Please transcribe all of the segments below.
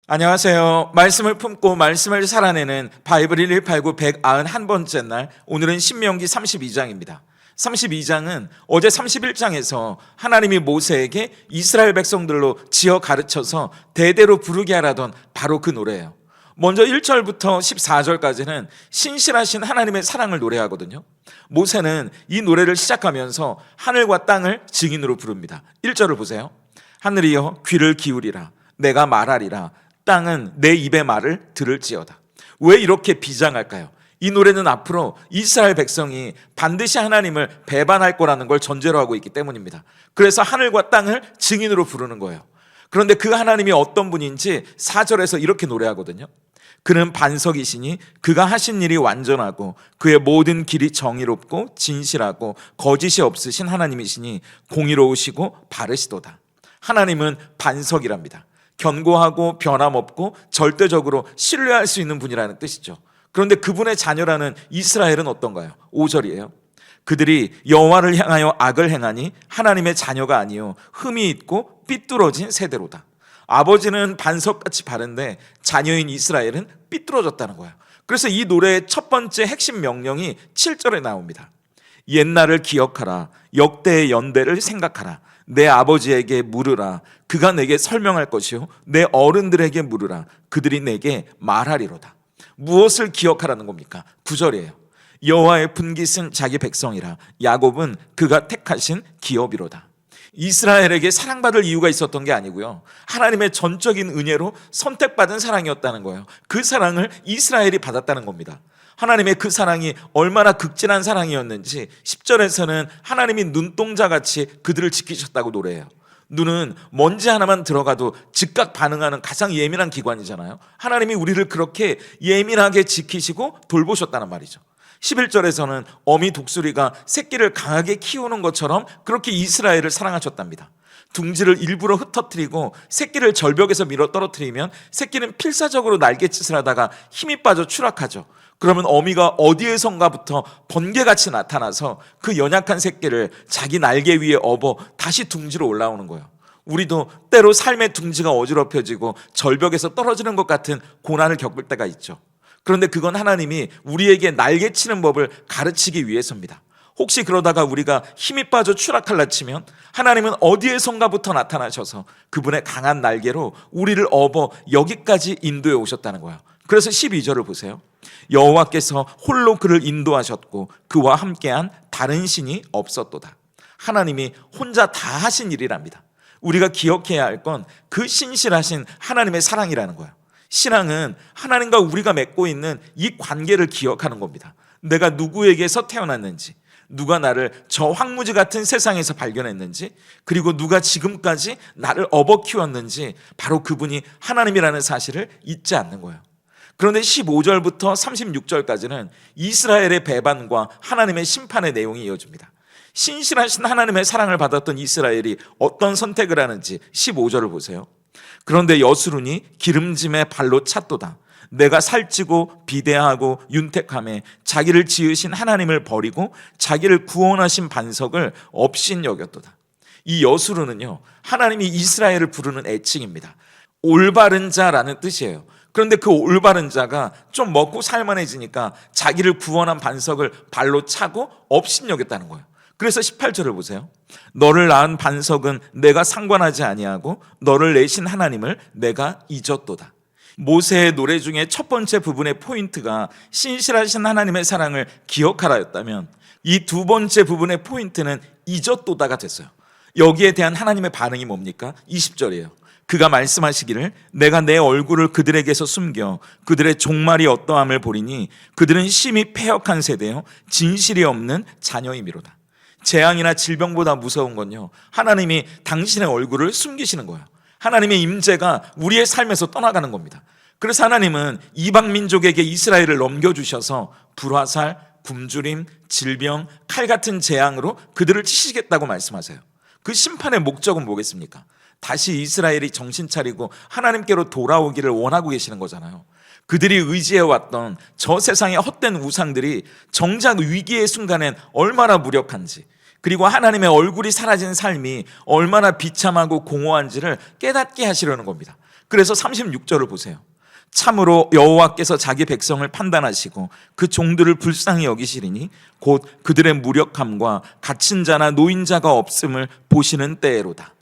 안녕하세요. 말씀을 품고 말씀을 살아내는 바이블 1189 191번째 날, 오늘은 신명기 32장입니다. 32장은 어제 31장에서 하나님이 모세에게 이스라엘 백성들로 지어 가르쳐서 대대로 부르게 하라던 바로 그 노래예요. 먼저 1절부터 14절까지는 신실하신 하나님의 사랑을 노래하거든요. 모세는 이 노래를 시작하면서 하늘과 땅을 증인으로 부릅니다. 1절을 보세요. 하늘이여 귀를 기울이라, 내가 말하리라, 땅은 내 입의 말을 들을지어다. 왜 이렇게 비장할까요? 이 노래는 앞으로 이스라엘 백성이 반드시 하나님을 배반할 거라는 걸 전제로 하고 있기 때문입니다. 그래서 하늘과 땅을 증인으로 부르는 거예요. 그런데 그 하나님이 어떤 분인지 4절에서 이렇게 노래하거든요. 그는 반석이시니 그가 하신 일이 완전하고 그의 모든 길이 정의롭고 진실하고 거짓이 없으신 하나님이시니 공의로우시고 바르시도다. 하나님은 반석이랍니다. 견고하고 변함없고 절대적으로 신뢰할 수 있는 분이라는 뜻이죠. 그런데 그분의 자녀라는 이스라엘은 어떤가요? 5절이에요. 그들이 여호와를 향하여 악을 행하니 하나님의 자녀가 아니요 흠이 있고 삐뚤어진 세대로다. 아버지는 반석같이 바른데 자녀인 이스라엘은 삐뚤어졌다는 거예요. 그래서 이 노래의 첫 번째 핵심 명령이 7절에 나옵니다. 옛날을 기억하라, 역대의 연대를 생각하라, 내 아버지에게 물으라, 그가 내게 설명할 것이요 내 어른들에게 물으라, 그들이 내게 말하리로다. 무엇을 기억하라는 겁니까? 9절이에요. 여호와의 분깃은 자기 백성이라, 야곱은 그가 택하신 기업이로다. 이스라엘에게 사랑받을 이유가 있었던 게 아니고요, 하나님의 전적인 은혜로 선택받은 사랑이었다는 거예요. 그 사랑을 이스라엘이 받았다는 겁니다. 하나님의 그 사랑이 얼마나 극진한 사랑이었는지 10절에서는 하나님이 눈동자같이 그들을 지키셨다고 노래해요. 눈은 먼지 하나만 들어가도 즉각 반응하는 가장 예민한 기관이잖아요. 하나님이 우리를 그렇게 예민하게 지키시고 돌보셨다는 말이죠. 11절에서는 어미 독수리가 새끼를 강하게 키우는 것처럼 그렇게 이스라엘을 사랑하셨답니다. 둥지를 일부러 흩어뜨리고 새끼를 절벽에서 밀어 떨어뜨리면 새끼는 필사적으로 날갯짓을 하다가 힘이 빠져 추락하죠. 그러면 어미가 어디에선가부터 번개같이 나타나서 그 연약한 새끼를 자기 날개 위에 업어 다시 둥지로 올라오는 거예요. 우리도 때로 삶의 둥지가 어지럽혀지고 절벽에서 떨어지는 것 같은 고난을 겪을 때가 있죠. 그런데 그건 하나님이 우리에게 날개치는 법을 가르치기 위해서입니다. 혹시 그러다가 우리가 힘이 빠져 추락할라 치면 하나님은 어디에선가부터 나타나셔서 그분의 강한 날개로 우리를 업어 여기까지 인도해 오셨다는 거예요. 그래서 12절을 보세요. 여호와께서 홀로 그를 인도하셨고 그와 함께한 다른 신이 없었도다. 하나님이 혼자 다 하신 일이랍니다. 우리가 기억해야 할 건 그 신실하신 하나님의 사랑이라는 거예요. 신앙은 하나님과 우리가 맺고 있는 이 관계를 기억하는 겁니다. 내가 누구에게서 태어났는지, 누가 나를 저 황무지 같은 세상에서 발견했는지, 그리고 누가 지금까지 나를 업어 키웠는지, 바로 그분이 하나님이라는 사실을 잊지 않는 거예요. 그런데 15절부터 36절까지는 이스라엘의 배반과 하나님의 심판의 내용이 이어집니다. 신실하신 하나님의 사랑을 받았던 이스라엘이 어떤 선택을 하는지 15절을 보세요. 그런데 여수룬이 기름짐에 발로 찼도다. 내가 살찌고 비대하고 윤택함에 자기를 지으신 하나님을 버리고 자기를 구원하신 반석을 업신 여겼도다. 이 여수룬은요, 하나님이 이스라엘을 부르는 애칭입니다. 올바른 자라는 뜻이에요. 그런데 그 올바른 자가 좀 먹고 살만해지니까 자기를 구원한 반석을 발로 차고 업신여겼다는 거예요. 그래서 18절을 보세요. 너를 낳은 반석은 내가 상관하지 아니하고 너를 내신 하나님을 내가 잊었도다. 모세의 노래 중에 첫 번째 부분의 포인트가 신실하신 하나님의 사랑을 기억하라였다면, 이 두 번째 부분의 포인트는 잊었도다가 됐어요. 여기에 대한 하나님의 반응이 뭡니까? 20절이에요. 그가 말씀하시기를 내가 내 얼굴을 그들에게서 숨겨 그들의 종말이 어떠함을 보리니 그들은 심히 패역한 세대요 진실이 없는 자녀이미로다. 재앙이나 질병보다 무서운 건요, 하나님이 당신의 얼굴을 숨기시는 거예요. 하나님의 임재가 우리의 삶에서 떠나가는 겁니다. 그래서 하나님은 이방 민족에게 이스라엘을 넘겨주셔서 불화살, 굶주림, 질병, 칼 같은 재앙으로 그들을 치시겠다고 말씀하세요. 그 심판의 목적은 뭐겠습니까? 다시 이스라엘이 정신 차리고 하나님께로 돌아오기를 원하고 계시는 거잖아요. 그들이 의지해왔던 저 세상의 헛된 우상들이 정작 위기의 순간엔 얼마나 무력한지, 그리고 하나님의 얼굴이 사라진 삶이 얼마나 비참하고 공허한지를 깨닫게 하시려는 겁니다. 그래서 36절을 보세요. 참으로 여호와께서 자기 백성을 판단하시고 그 종들을 불쌍히 여기시리니 곧 그들의 무력함과 갇힌 자나 노인자가 없음을 보시는 때로다.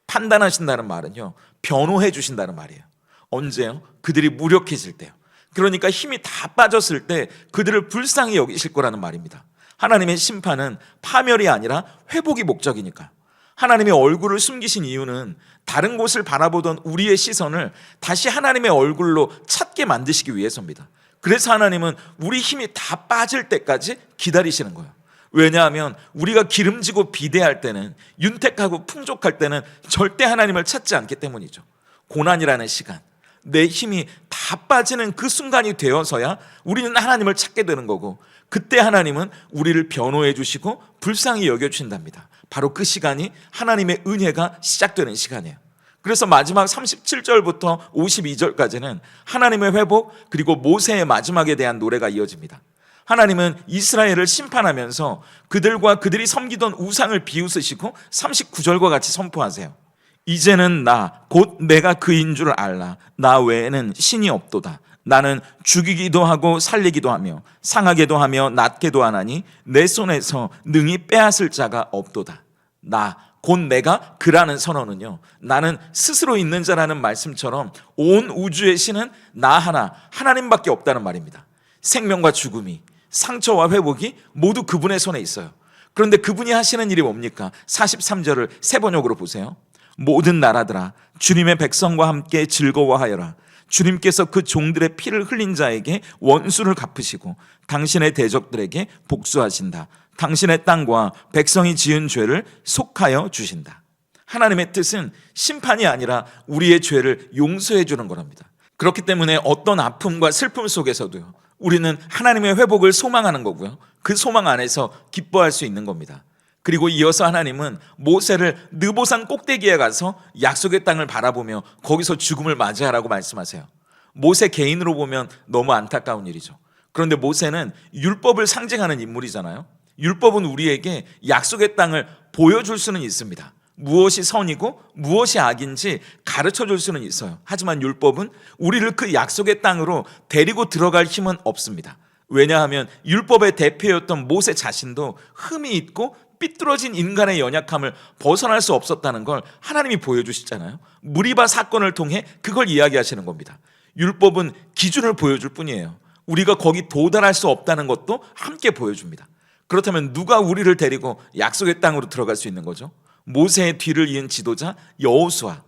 판단하신다는 말은요, 변호해 주신다는 말이에요. 언제요? 그들이 무력해질 때요. 그러니까 힘이 다 빠졌을 때 그들을 불쌍히 여기실 거라는 말입니다. 하나님의 심판은 파멸이 아니라 회복이 목적이니까. 하나님의 얼굴을 숨기신 이유는 다른 곳을 바라보던 우리의 시선을 다시 하나님의 얼굴로 찾게 만드시기 위해서입니다. 그래서 하나님은 우리 힘이 다 빠질 때까지 기다리시는 거예요. 왜냐하면 우리가 기름지고 비대할 때는, 윤택하고 풍족할 때는 절대 하나님을 찾지 않기 때문이죠. 고난이라는 시간, 내 힘이 다 빠지는 그 순간이 되어서야 우리는 하나님을 찾게 되는 거고, 그때 하나님은 우리를 변호해 주시고 불쌍히 여겨주신답니다. 바로 그 시간이 하나님의 은혜가 시작되는 시간이에요. 그래서 마지막 37절부터 52절까지는 하나님의 회복, 그리고 모세의 마지막에 대한 노래가 이어집니다. 하나님은 이스라엘을 심판하면서 그들과 그들이 섬기던 우상을 비웃으시고 39절과 같이 선포하세요. 이제는 나 곧 내가 그인 줄 알라. 나 외에는 신이 없도다. 나는 죽이기도 하고 살리기도 하며 상하게도 하며 낫게도 하나니 내 손에서 능히 빼앗을 자가 없도다. 나 곧 내가 그라는 선언은요, 나는 스스로 있는 자라는 말씀처럼 온 우주의 신은 나 하나님밖에 없다는 말입니다. 생명과 죽음이, 상처와 회복이 모두 그분의 손에 있어요. 그런데 그분이 하시는 일이 뭡니까? 43절을 세 번역으로 보세요. 모든 나라들아 주님의 백성과 함께 즐거워하여라. 주님께서 그 종들의 피를 흘린 자에게 원수를 갚으시고 당신의 대적들에게 복수하신다. 당신의 땅과 백성이 지은 죄를 속하여 주신다. 하나님의 뜻은 심판이 아니라 우리의 죄를 용서해 주는 거랍니다. 그렇기 때문에 어떤 아픔과 슬픔 속에서도요, 우리는 하나님의 회복을 소망하는 거고요, 그 소망 안에서 기뻐할 수 있는 겁니다. 그리고 이어서 하나님은 모세를 느보산 꼭대기에 가서 약속의 땅을 바라보며 거기서 죽음을 맞이하라고 말씀하세요. 모세 개인으로 보면 너무 안타까운 일이죠. 그런데 모세는 율법을 상징하는 인물이잖아요. 율법은 우리에게 약속의 땅을 보여줄 수는 있습니다. 무엇이 선이고 무엇이 악인지 가르쳐 줄 수는 있어요. 하지만 율법은 우리를 그 약속의 땅으로 데리고 들어갈 힘은 없습니다. 왜냐하면 율법의 대표였던 모세 자신도 흠이 있고 삐뚤어진 인간의 연약함을 벗어날 수 없었다는 걸 하나님이 보여주시잖아요. 무리바 사건을 통해 그걸 이야기하시는 겁니다. 율법은 기준을 보여줄 뿐이에요. 우리가 거기 도달할 수 없다는 것도 함께 보여줍니다. 그렇다면 누가 우리를 데리고 약속의 땅으로 들어갈 수 있는 거죠? 모세의 뒤를 이은 지도자 여호수아.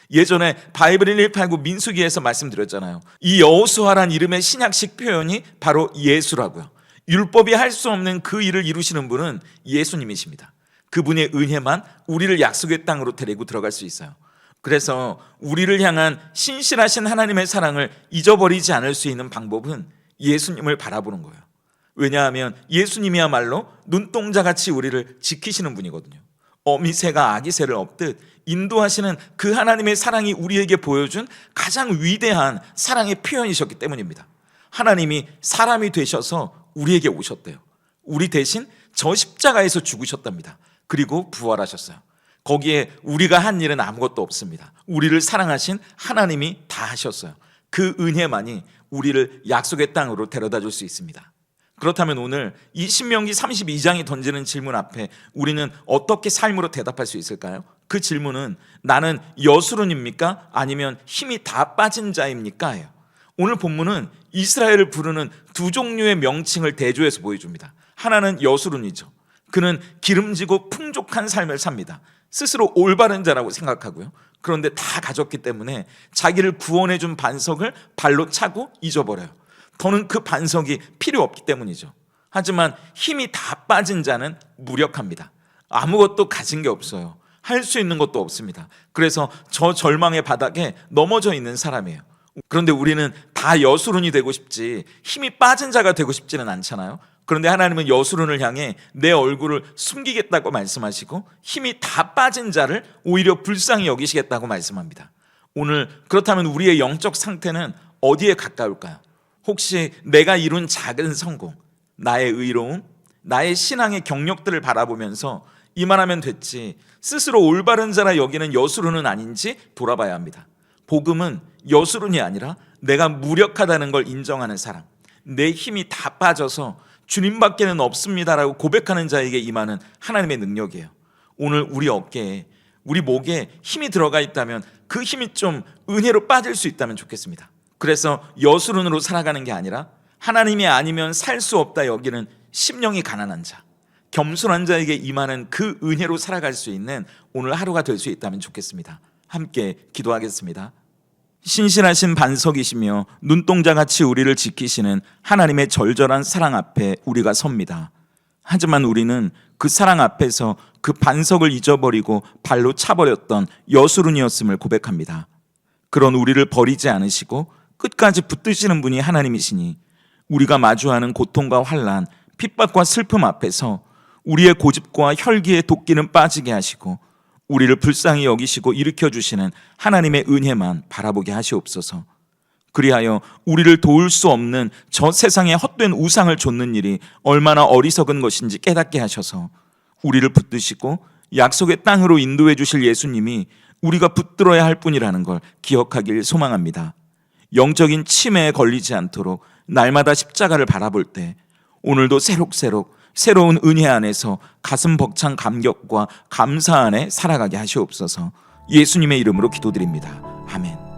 예전에 바이블 1189 민수기에서 말씀드렸잖아요. 이 여호수아란 이름의 신약식 표현이 바로 예수라고요. 율법이 할 수 없는 그 일을 이루시는 분은 예수님이십니다. 그분의 은혜만 우리를 약속의 땅으로 데리고 들어갈 수 있어요. 그래서 우리를 향한 신실하신 하나님의 사랑을 잊어버리지 않을 수 있는 방법은 예수님을 바라보는 거예요. 왜냐하면 예수님이야말로 눈동자같이 우리를 지키시는 분이거든요. 어미새가 아기새를 업듯 인도하시는 그 하나님의 사랑이 우리에게 보여준 가장 위대한 사랑의 표현이셨기 때문입니다. 하나님이 사람이 되셔서 우리에게 오셨대요. 우리 대신 저 십자가에서 죽으셨답니다. 그리고 부활하셨어요. 거기에 우리가 한 일은 아무것도 없습니다. 우리를 사랑하신 하나님이 다 하셨어요. 그 은혜만이 우리를 약속의 땅으로 데려다 줄 수 있습니다. 그렇다면 오늘 이 신명기 32장이 던지는 질문 앞에 우리는 어떻게 삶으로 대답할 수 있을까요? 그 질문은 나는 여수론입니까? 아니면 힘이 다 빠진 자입니까? 예요. 오늘 본문은 이스라엘을 부르는 두 종류의 명칭을 대조해서 보여줍니다. 하나는 여수론이죠. 그는 기름지고 풍족한 삶을 삽니다. 스스로 올바른 자라고 생각하고요. 그런데 다 가졌기 때문에 자기를 구원해준 반석을 발로 차고 잊어버려요. 더는 그 반석이 필요 없기 때문이죠. 하지만 힘이 다 빠진 자는 무력합니다. 아무것도 가진 게 없어요. 할 수 있는 것도 없습니다. 그래서 저 절망의 바닥에 넘어져 있는 사람이에요. 그런데 우리는 다 여수론이 되고 싶지 힘이 빠진 자가 되고 싶지는 않잖아요. 그런데 하나님은 여수론을 향해 내 얼굴을 숨기겠다고 말씀하시고 힘이 다 빠진 자를 오히려 불쌍히 여기시겠다고 말씀합니다. 오늘 그렇다면 우리의 영적 상태는 어디에 가까울까요? 혹시 내가 이룬 작은 성공, 나의 의로움, 나의 신앙의 경력들을 바라보면서 이만하면 됐지 스스로 올바른 자라 여기는 여수론은 아닌지 돌아봐야 합니다. 복음은 여수론이 아니라 내가 무력하다는 걸 인정하는 사람, 내 힘이 다 빠져서 주님밖에는 없습니다라고 고백하는 자에게 임하는 하나님의 능력이에요. 오늘 우리 어깨에, 우리 목에 힘이 들어가 있다면 그 힘이 좀 은혜로 빠질 수 있다면 좋겠습니다. 그래서 여수론으로 살아가는 게 아니라 하나님이 아니면 살 수 없다 여기는 심령이 가난한 자, 겸손한 자에게 임하는 그 은혜로 살아갈 수 있는 오늘 하루가 될 수 있다면 좋겠습니다. 함께 기도하겠습니다. 신실하신 반석이시며 눈동자같이 우리를 지키시는 하나님의 절절한 사랑 앞에 우리가 섭니다. 하지만 우리는 그 사랑 앞에서 그 반석을 잊어버리고 발로 차버렸던 여수론이었음을 고백합니다. 그런 우리를 버리지 않으시고 끝까지 붙드시는 분이 하나님이시니 우리가 마주하는 고통과 환난, 핍박과 슬픔 앞에서 우리의 고집과 혈기의 도끼는 빠지게 하시고 우리를 불쌍히 여기시고 일으켜주시는 하나님의 은혜만 바라보게 하시옵소서. 그리하여 우리를 도울 수 없는 저 세상의 헛된 우상을 좇는 일이 얼마나 어리석은 것인지 깨닫게 하셔서 우리를 붙드시고 약속의 땅으로 인도해 주실 예수님이 우리가 붙들어야 할 뿐이라는 걸 기억하길 소망합니다. 영적인 치매에 걸리지 않도록 날마다 십자가를 바라볼 때 오늘도 새록새록 새로운 은혜 안에서 가슴 벅찬 감격과 감사 안에 살아가게 하시옵소서. 예수님의 이름으로 기도드립니다. 아멘.